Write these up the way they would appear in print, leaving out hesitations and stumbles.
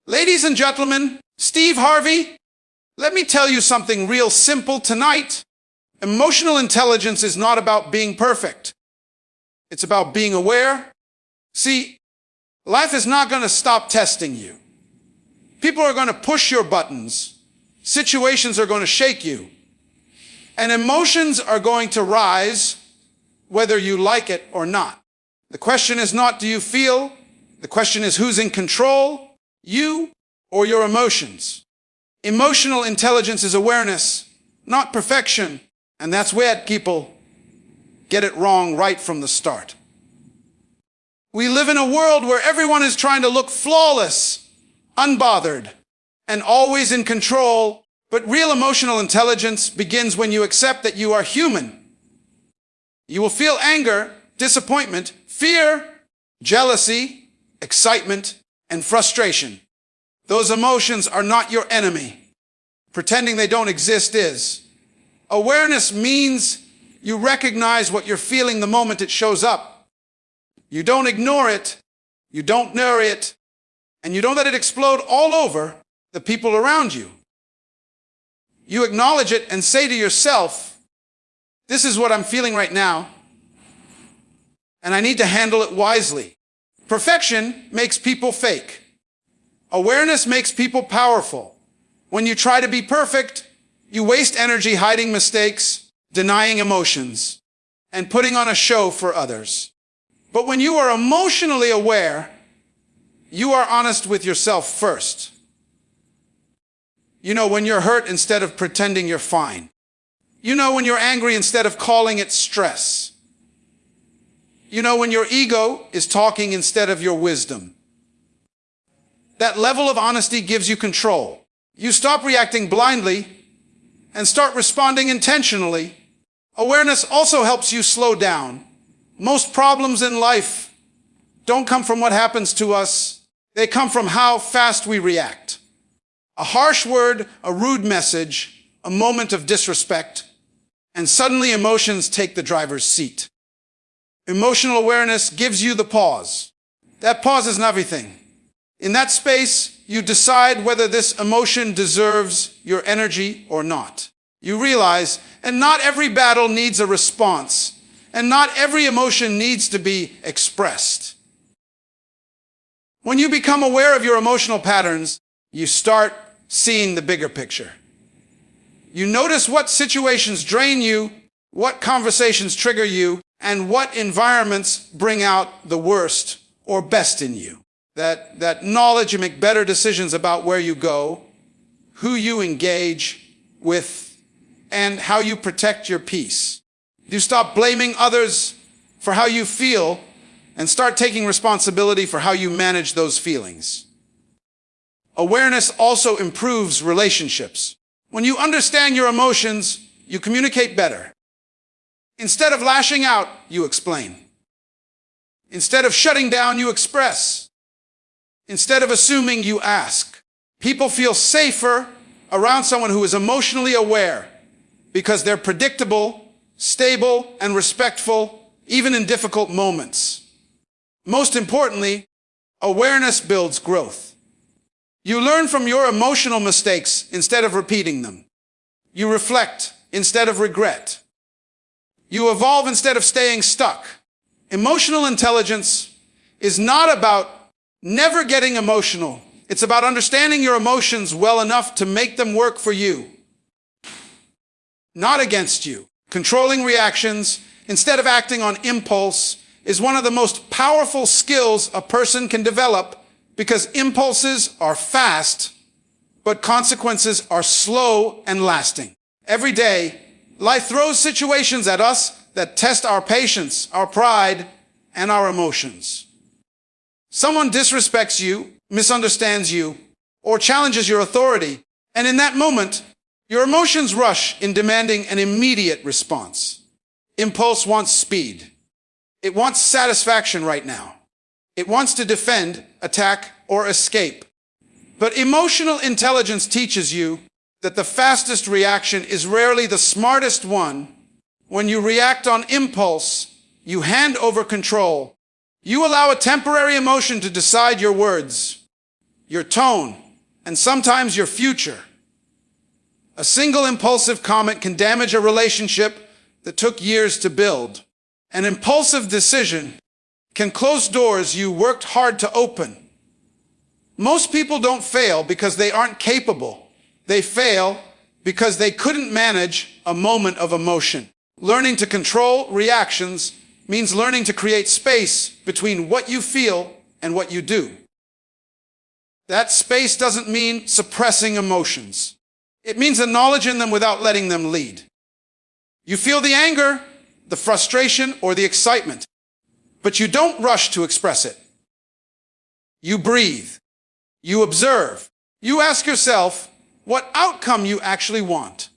Ladies and gentlemen, Steve Harvey, let me tell you something real simple tonight. Emotional intelligence is not about being perfect. It's about being aware. See, life is not going to stop testing you. People are going to push your buttons. Situations are going to shake you. And emotions are going to rise whether you like it or not. The question is not do you feel? The question is who's in control, you or your emotions. Emotional intelligence is awareness, not perfection. And that's where people get it wrong right from the start. We live in a world where everyone is trying to look flawless, unbothered, and always in control. But real emotional intelligence begins when you accept that you are human. You will feel anger, disappointment, fear, jealousy, excitement, and frustration. Those emotions are not your enemy. Pretending they don't exist is. Awareness means you recognize what you're feeling the moment it shows up. You don't ignore it, you don't nurture it, and you don't let it explode all over the people around you. You acknowledge it and say to yourself, this is what I'm feeling right now, and I need to handle it wisely. Perfection makes people fake. Awareness makes people powerful. When you try to be perfect, you waste energy hiding mistakes, denying emotions, and putting on a show for others. But when you are emotionally aware, you are honest with yourself first. You know when you're hurt instead of pretending you're fine. You know when you're angry instead of calling it stress. You know when your ego is talking instead of your wisdom. That level of honesty gives you control. You stop reacting blindly and start responding intentionally. Awareness also helps you slow down. Most problems in life don't come from what happens to us. They come from how fast we react. A harsh word, a rude message, a moment of disrespect, and suddenly emotions take the driver's seat. Emotional awareness gives you the pause. That pause is everything. In that space, you decide whether this emotion deserves your energy or not. You realize, and not every battle needs a response, and not every emotion needs to be expressed. When you become aware of your emotional patterns, you start seeing the bigger picture. You notice what situations drain you, what conversations trigger you, and what environments bring out the worst or best in you. That knowledge, you make better decisions about where you go, who you engage with, and how you protect your peace. You stop blaming others for how you feel and start taking responsibility for how you manage those feelings. Awareness also improves relationships. When you understand your emotions, you communicate better. Instead of lashing out, you explain. Instead of shutting down, you express. Instead of assuming, you ask. People feel safer around someone who is emotionally aware because they're predictable, stable, and respectful, even in difficult moments. Most importantly, awareness builds growth. You learn from your emotional mistakes instead of repeating them. You reflect instead of regret. You evolve instead of staying stuck. Emotional intelligence is not about never getting emotional. It's about understanding your emotions well enough to make them work for you, not against you. Controlling reactions instead of acting on impulse is one of the most powerful skills a person can develop because impulses are fast, but consequences are slow and lasting. Every day, life throws situations at us that test our patience, our pride, and our emotions. Someone disrespects you, misunderstands you, or challenges your authority, and in that moment, your emotions rush in demanding an immediate response. Impulse wants speed. It wants satisfaction right now. It wants to defend, attack, or escape. But emotional intelligence teaches you that the fastest reaction is rarely the smartest one. When you react on impulse, you hand over control. You allow a temporary emotion to decide your words. your tone, and sometimes your future. A single impulsive comment can damage a relationship that took years to build. An impulsive decision can close doors you worked hard to open. Most people don't fail because they aren't capable. They fail because they couldn't manage a moment of emotion. Learning to control reactions means learning to create space between what you feel and what you do. That space doesn't mean suppressing emotions. It means acknowledging them without letting them lead. You feel the anger, the frustration, or the excitement, but you don't rush to express it. You breathe. You observe. You ask yourself what outcome you actually want.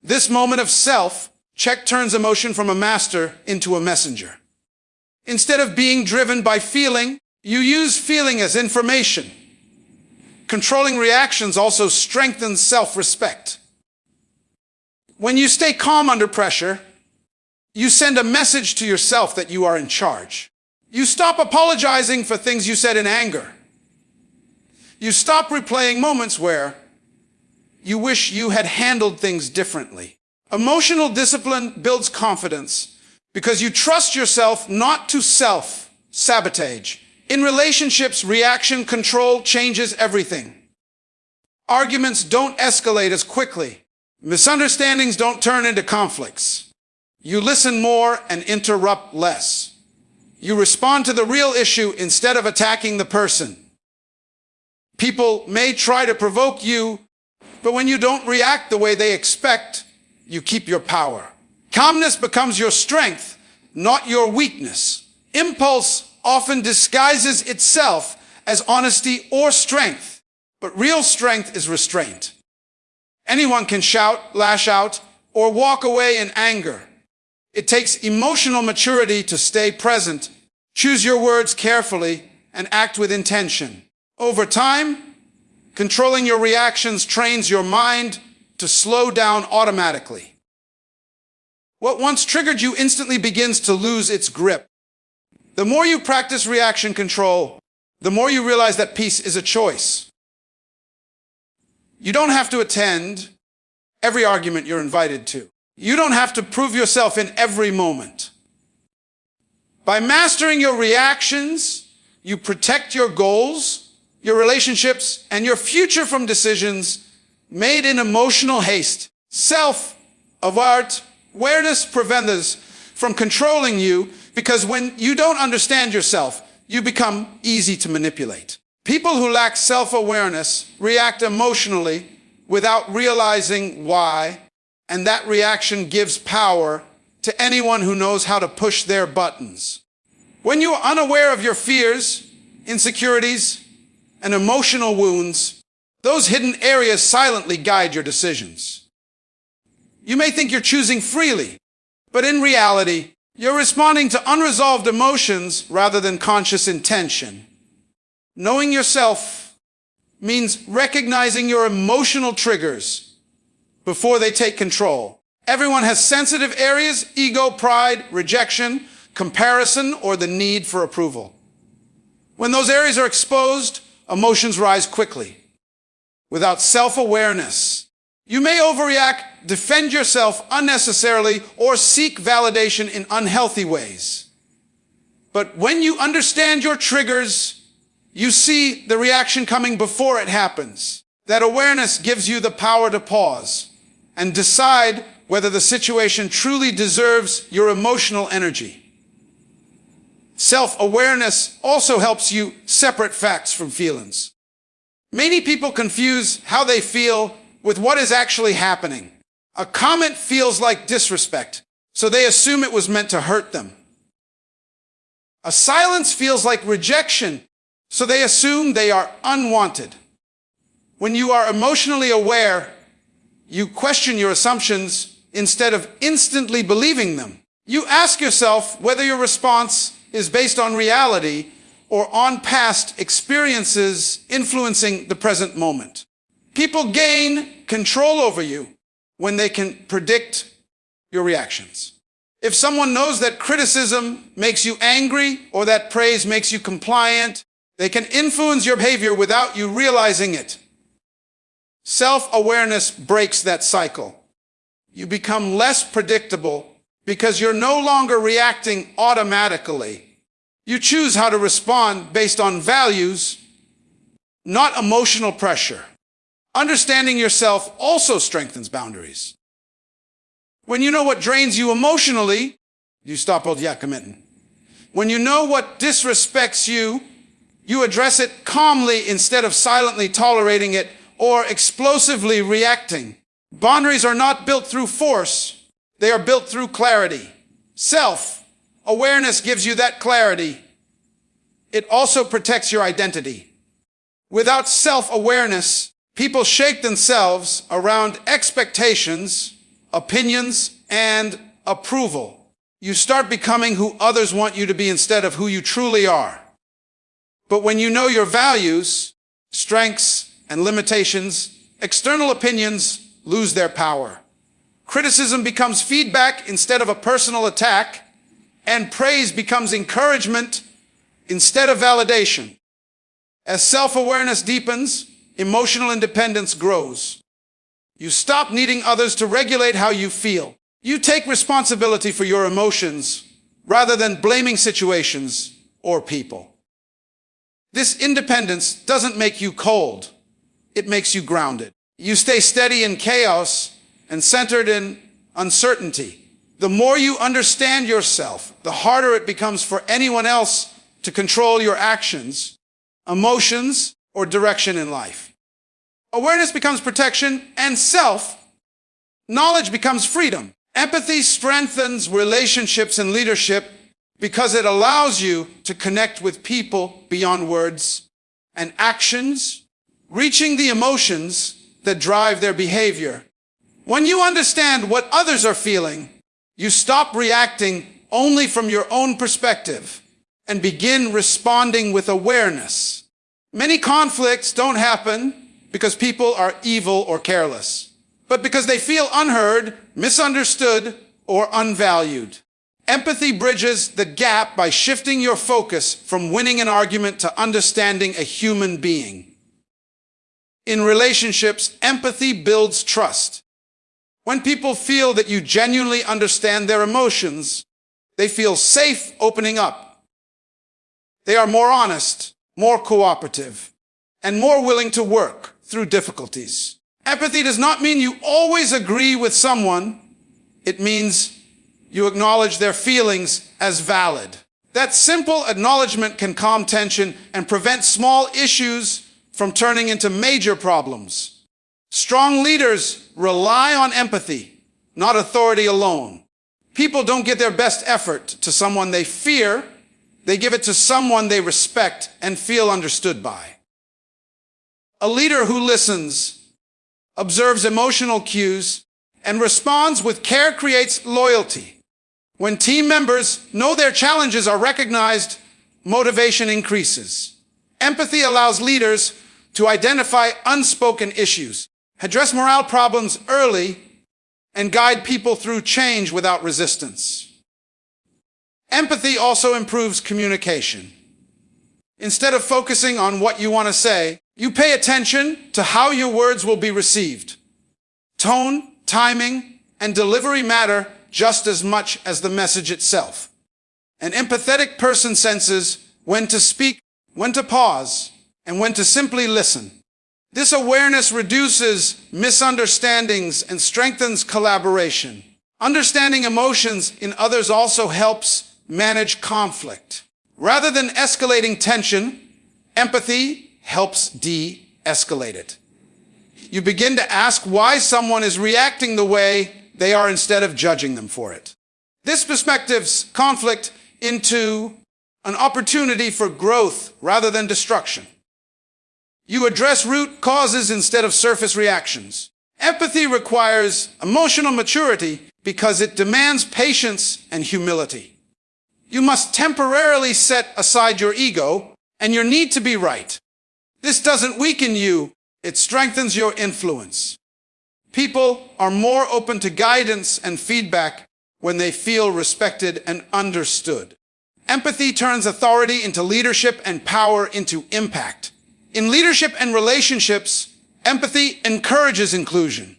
This moment of self-check turns emotion from a master into a messenger. Instead of being driven by feeling, you use feeling as information. Controlling reactions also strengthens self-respect. When you stay calm under pressure, you send a message to yourself that you are in charge. You stop apologizing for things you said in anger. You stop replaying moments where you wish you had handled things differently. Emotional discipline builds confidence because you trust yourself not to self-sabotage. In relationships, reaction control changes everything. Arguments don't escalate as quickly. Misunderstandings don't turn into conflicts. You listen more and interrupt less. You respond to the real issue instead of attacking the person. People may try to provoke you, but when you don't react the way they expect, you keep your power. Calmness becomes your strength, not your weakness. Impulse often disguises itself as honesty or strength, but real strength is restraint. Anyone can shout, lash out, or walk away in anger. It takes emotional maturity to stay present, choose your words carefully, and act with intention. Over time, controlling your reactions trains your mind to slow down automatically. What once triggered you instantly begins to lose its grip. The more you practice reaction control, the more you realize that peace is a choice. You don't have to attend every argument you're invited to. You don't have to prove yourself in every moment. By mastering your reactions, you protect your goals, your relationships, and your future from decisions made in emotional haste. Self-awareness prevents us from controlling you because when you don't understand yourself, you become easy to manipulate. People who lack self-awareness react emotionally without realizing why, and that reaction gives power to anyone who knows how to push their buttons. When you are unaware of your fears, insecurities, and emotional wounds, those hidden areas silently guide your decisions. You may think you're choosing freely, but in reality, you're responding to unresolved emotions rather than conscious intention. Knowing yourself means recognizing your emotional triggers before they take control. Everyone has sensitive areas: ego, pride, rejection, comparison, or the need for approval. When those areas are exposed, emotions rise quickly. Without self-awareness, you may overreact, defend yourself unnecessarily, or seek validation in unhealthy ways. But when you understand your triggers, you see the reaction coming before it happens. That awareness gives you the power to pause and decide whether the situation truly deserves your emotional energy. Self-awareness also helps you separate facts from feelings. Many people confuse how they feel with what is actually happening. A comment feels like disrespect, so they assume it was meant to hurt them. A silence feels like rejection, so they assume they are unwanted. When you are emotionally aware, you question your assumptions instead of instantly believing them. You ask yourself whether your response is based on reality or on past experiences influencing the present moment. People gain control over you when they can predict your reactions. If someone knows that criticism makes you angry or that praise makes you compliant, They can influence your behavior without you realizing it. Self-awareness breaks that cycle. You become less predictable because you're no longer reacting automatically. You choose how to respond based on values, not emotional pressure. Understanding yourself also strengthens boundaries. When you know what drains you emotionally, you stop committing. When you know what disrespects you, you address it calmly instead of silently tolerating it or explosively reacting. Boundaries are not built through force. They are built through clarity. Self-awareness gives you that clarity. It also protects your identity. Without self-awareness, people shape themselves around expectations, opinions, and approval. You start becoming who others want you to be instead of who you truly are. But when you know your values, strengths, and limitations, external opinions lose their power. Criticism becomes feedback instead of a personal attack, and praise becomes encouragement instead of validation. As self-awareness deepens, emotional independence grows. You stop needing others to regulate how you feel. You take responsibility for your emotions rather than blaming situations or people. This independence doesn't make you cold. It makes you grounded. You stay steady in chaos and centered in uncertainty. The more you understand yourself, the harder it becomes for anyone else to control your actions, emotions, or direction in life. Awareness becomes protection, and knowledge becomes freedom. Empathy strengthens relationships and leadership because it allows you to connect with people beyond words and actions, reaching the emotions that drive their behavior. When you understand what others are feeling, you stop reacting only from your own perspective and begin responding with awareness. Many conflicts don't happen because people are evil or careless, but because they feel unheard, misunderstood, or unvalued. Empathy bridges the gap by shifting your focus from winning an argument to understanding a human being. In relationships, empathy builds trust. When people feel that you genuinely understand their emotions, they feel safe opening up. They are more honest, more cooperative, and more willing to work through difficulties. Empathy does not mean you always agree with someone. It means you acknowledge their feelings as valid. That simple acknowledgement can calm tension and prevent small issues from turning into major problems. Strong leaders rely on empathy, not authority alone. People don't give their best effort to someone they fear. They give it to someone they respect and feel understood by. A leader who listens, observes emotional cues, and responds with care creates loyalty. When team members know their challenges are recognized, motivation increases. Empathy allows leaders to identify unspoken issues, address morale problems early, and guide people through change without resistance. Empathy also improves communication. Instead of focusing on what you want to say, you pay attention to how your words will be received. Tone, timing, and delivery matter just as much as the message itself. An empathetic person senses when to speak, when to pause, and when to simply listen. This awareness reduces misunderstandings and strengthens collaboration. Understanding emotions in others also helps manage conflict. Rather than escalating tension, empathy helps de-escalate it. You begin to ask why someone is reacting the way they are instead of judging them for it. This perspectives conflict into an opportunity for growth rather than destruction. You address root causes instead of surface reactions. Empathy requires emotional maturity because it demands patience and humility. You must temporarily set aside your ego and your need to be right. This doesn't weaken you, it strengthens your influence. People are more open to guidance and feedback when they feel respected and understood. Empathy turns authority into leadership and power into impact. In leadership and relationships, empathy encourages inclusion.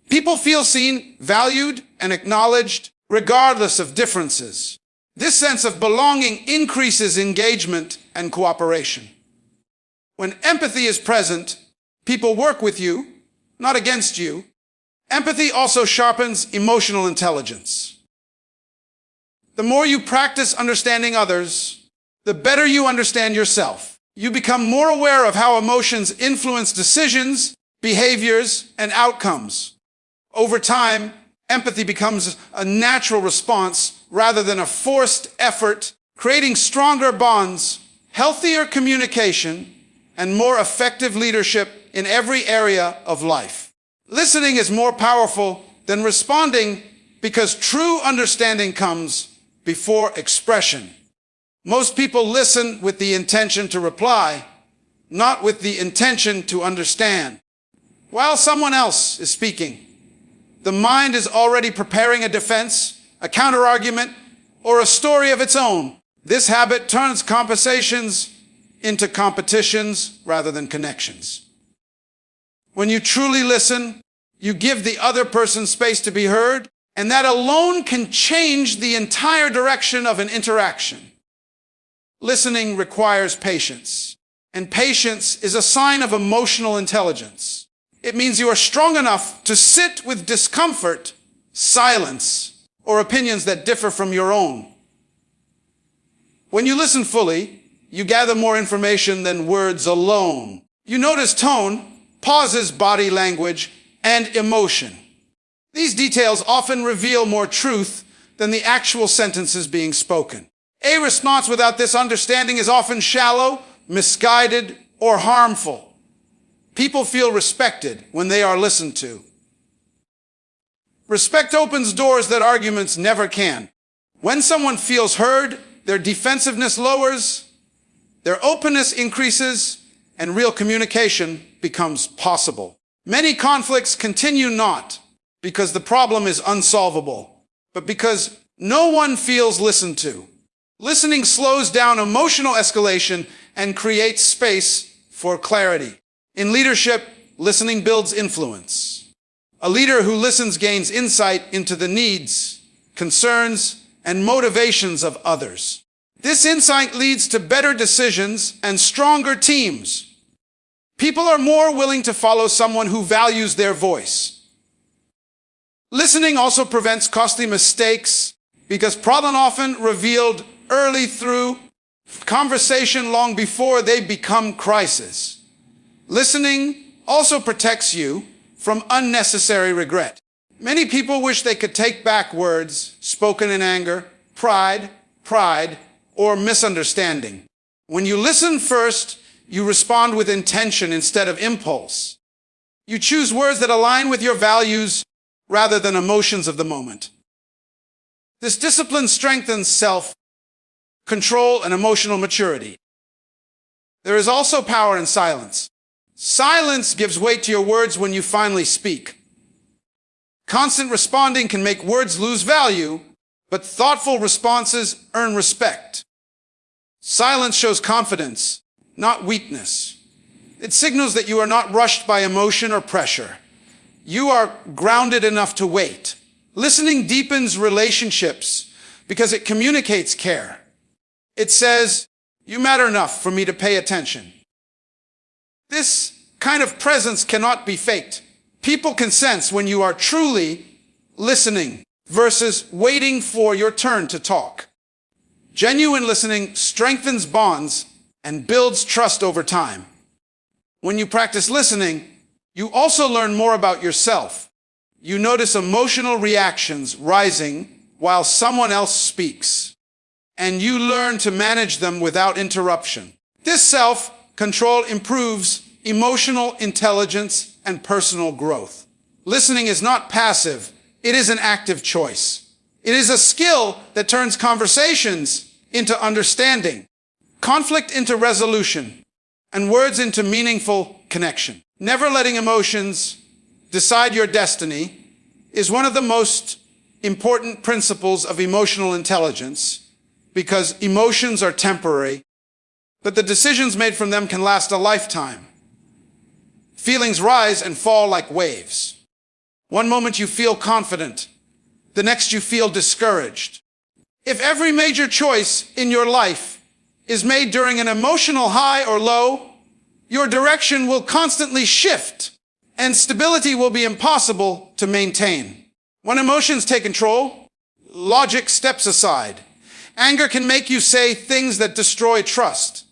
People feel seen, valued, and acknowledged regardless of differences. This sense of belonging increases engagement and cooperation. When empathy is present, people work with you, not against you. Empathy also sharpens emotional intelligence. The more you practice understanding others, the better you understand yourself. You become more aware of how emotions influence decisions, behaviors, and outcomes. Over time, empathy becomes a natural response rather than a forced effort, creating stronger bonds, healthier communication, and more effective leadership in every area of life. Listening is more powerful than responding because true understanding comes before expression. Most people listen with the intention to reply, not with the intention to understand. While someone else is speaking, the mind is already preparing a defense, a counterargument, or a story of its own. This habit turns conversations into competitions rather than connections. When you truly listen, you give the other person space to be heard, and that alone can change the entire direction of an interaction. Listening requires patience, and patience is a sign of emotional intelligence. It means you are strong enough to sit with discomfort, silence, or opinions that differ from your own. When you listen fully, you gather more information than words alone. You notice tone, pauses, body language, and emotion. These details often reveal more truth than the actual sentences being spoken. A response without this understanding is often shallow, misguided, or harmful. People feel respected when they are listened to. Respect opens doors that arguments never can. When someone feels heard, their defensiveness lowers, their openness increases, and real communication becomes possible. Many conflicts continue not because the problem is unsolvable, but because no one feels listened to. Listening slows down emotional escalation and creates space for clarity. In leadership, listening builds influence. A leader who listens gains insight into the needs, concerns, and motivations of others. This insight leads to better decisions and stronger teams. People are more willing to follow someone who values their voice. Listening also prevents costly mistakes because problems often revealed early through conversation long before they become crises. Listening also protects you from unnecessary regret. Many people wish they could take back words spoken in anger, pride, or misunderstanding. When you listen first, you respond with intention instead of impulse. You choose words that align with your values rather than emotions of the moment. This discipline strengthens self-control and emotional maturity. There is also power in silence. Silence gives weight to your words when you finally speak. Constant responding can make words lose value, but thoughtful responses earn respect. Silence shows confidence, not weakness. It signals that you are not rushed by emotion or pressure. You are grounded enough to wait. Listening deepens relationships because it communicates care. It says, "You matter enough for me to pay attention." This kind of presence cannot be faked. People can sense when you are truly listening versus waiting for your turn to talk. Genuine listening strengthens bonds and builds trust over time. When you practice listening, you also learn more about yourself. You notice emotional reactions rising while someone else speaks, and you learn to manage them without interruption. This self-control improves emotional intelligence and personal growth. Listening is not passive, it is an active choice. It is a skill that turns conversations into understanding, conflict into resolution, and words into meaningful connection. Never letting emotions decide your destiny is one of the most important principles of emotional intelligence, because emotions are temporary, but the decisions made from them can last a lifetime. Feelings rise and fall like waves. One moment you feel confident, the next you feel discouraged. If every major choice in your life is made during an emotional high or low, your direction will constantly shift and stability will be impossible to maintain. When emotions take control, logic steps aside. Anger can make you say things that destroy trust.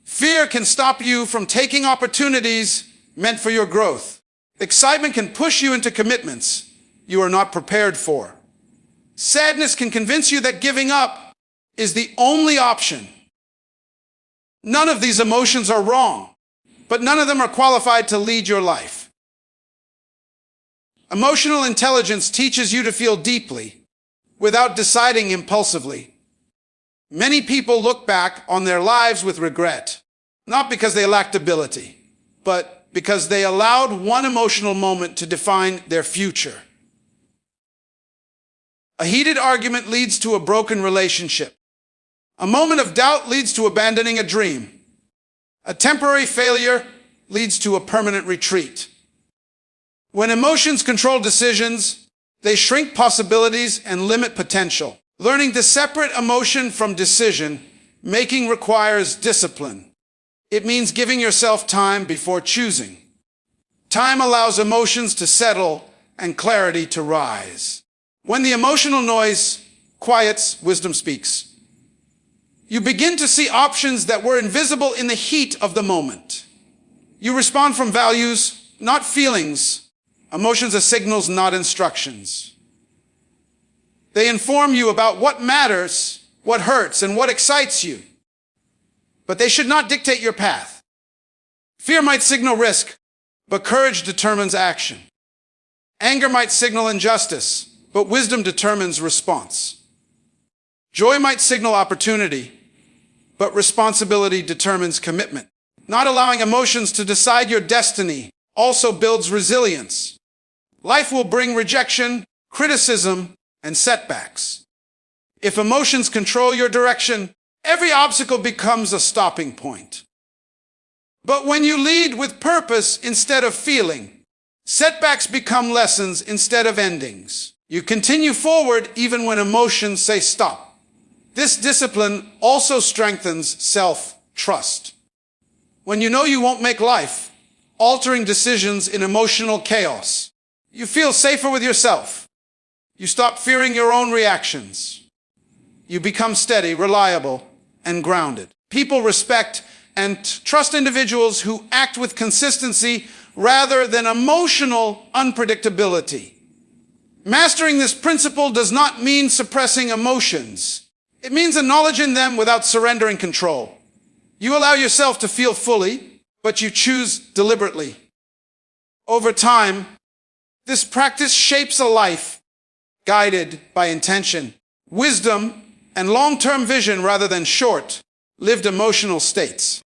Fear can stop you from taking opportunities meant for your growth. Excitement can push you into commitments you are not prepared for. Sadness can convince you that giving up is the only option. None of these emotions are wrong, but none of them are qualified to lead your life. Emotional intelligence teaches you to feel deeply without deciding impulsively. Many people look back on their lives with regret, not because they lacked ability, but because they allowed one emotional moment to define their future. A heated argument leads to a broken relationship. A moment of doubt leads to abandoning a dream. A temporary failure leads to a permanent retreat. When emotions control decisions, they shrink possibilities and limit potential. Learning to separate emotion from decision making requires discipline. It means giving yourself time before choosing. Time allows emotions to settle and clarity to rise. When the emotional noise quiets, wisdom speaks. You begin to see options that were invisible in the heat of the moment. You respond from values, not feelings. Emotions are signals, not instructions. They inform you about what matters, what hurts, and what excites you. But they should not dictate your path. Fear might signal risk, but courage determines action. Anger might signal injustice, but wisdom determines response. Joy might signal opportunity, but responsibility determines commitment. Not allowing emotions to decide your destiny also builds resilience. Life will bring rejection, criticism, and setbacks. If emotions control your direction, every obstacle becomes a stopping point. But when you lead with purpose instead of feeling, setbacks become lessons instead of endings. You continue forward even when emotions say stop. This discipline also strengthens self-trust. When you know you won't make life-altering decisions in emotional chaos, you feel safer with yourself. You stop fearing your own reactions. You become steady, reliable, and grounded. People respect and trust individuals who act with consistency rather than emotional unpredictability. Mastering this principle does not mean suppressing emotions. It means acknowledging them without surrendering control. You allow yourself to feel fully, but you choose deliberately. Over time, this practice shapes a life guided by intention, wisdom, and long-term vision rather than short-lived emotional states.